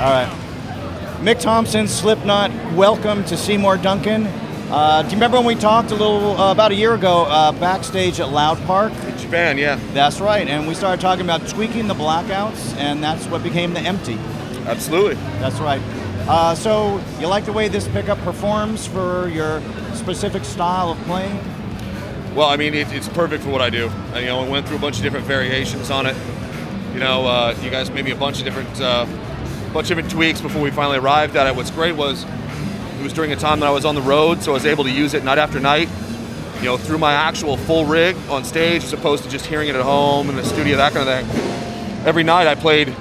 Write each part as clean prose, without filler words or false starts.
All right. Mick Thomson, Slipknot, welcome to Seymour Duncan. Do you remember when we talked a little about a year ago backstage at Loud Park? In Japan, yeah. That's right, and we started talking about tweaking the Blackouts, and that's what became the EMTY. Absolutely. That's right. So you like the way this pickup performs for your specific style of playing? Well, I mean, it's perfect for what I do. We went through a bunch of different variations on it. You guys made me a bunch of different tweaks before we finally arrived at it. What's great was it was during a time that I was on the road, so I was able to use it night after night, through my actual full rig on stage, as opposed to just hearing it at home in the studio, that kind of thing. Every night I played,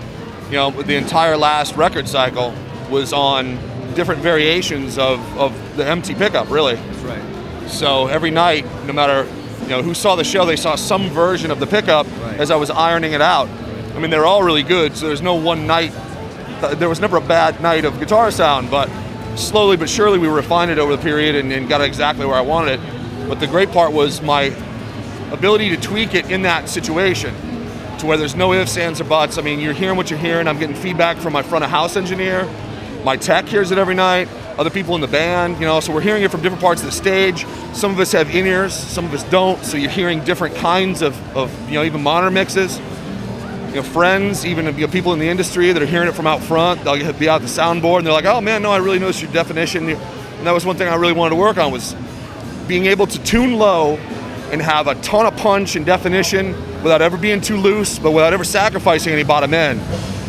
the entire last record cycle was on different variations of the EMTY pickup, really. That's right. So every night, no matter who saw the show, they saw some version of the pickup as I was ironing it out. I mean, they're all really good, so there's no one night. There was never a bad night of guitar sound, but slowly but surely we refined it over the period and got it exactly where I wanted it. But the great part was my ability to tweak it in that situation to where there's no ifs, ands, or buts. I mean, you're hearing what you're hearing. I'm getting feedback from my front of house engineer. My tech hears it every night. Other people in the band, so we're hearing it from different parts of the stage. Some of us have in-ears, some of us don't, so you're hearing different kinds of even monitor mixes. Friends, even people in the industry that are hearing it from out front, they'll be out the soundboard and they're like, oh man, no, I really noticed your definition. And that was one thing I really wanted to work on, was being able to tune low and have a ton of punch and definition without ever being too loose, but without ever sacrificing any bottom end.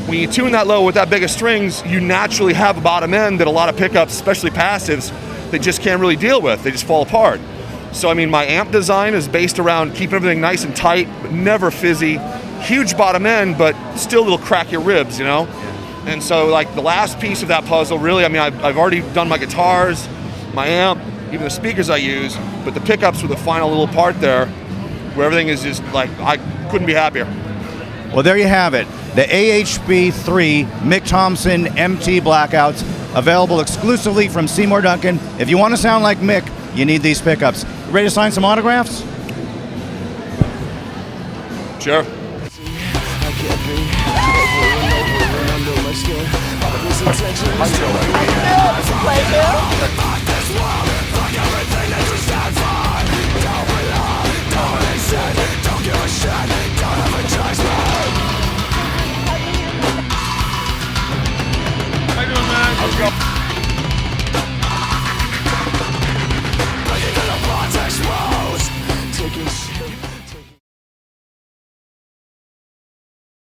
When you tune that low with that big of strings, you naturally have a bottom end that a lot of pickups, especially passives, they just can't really deal with. They just fall apart. So I mean, my amp design is based around keeping everything nice and tight, but never fizzy. Huge bottom end, but still it'll crack your ribs, And so like the last piece of that puzzle, really, I mean, I've already done my guitars, my amp, even the speakers I use, but the pickups were the final little part there where everything is just like, I couldn't be happier. Well, there you have it. The AHB3 Mick Thomson EMTY Blackouts, available exclusively from Seymour Duncan. If you want to sound like Mick, you need these pickups. Ready to sign some autographs? Sure. I can't be over and over and under my skin. All this attention is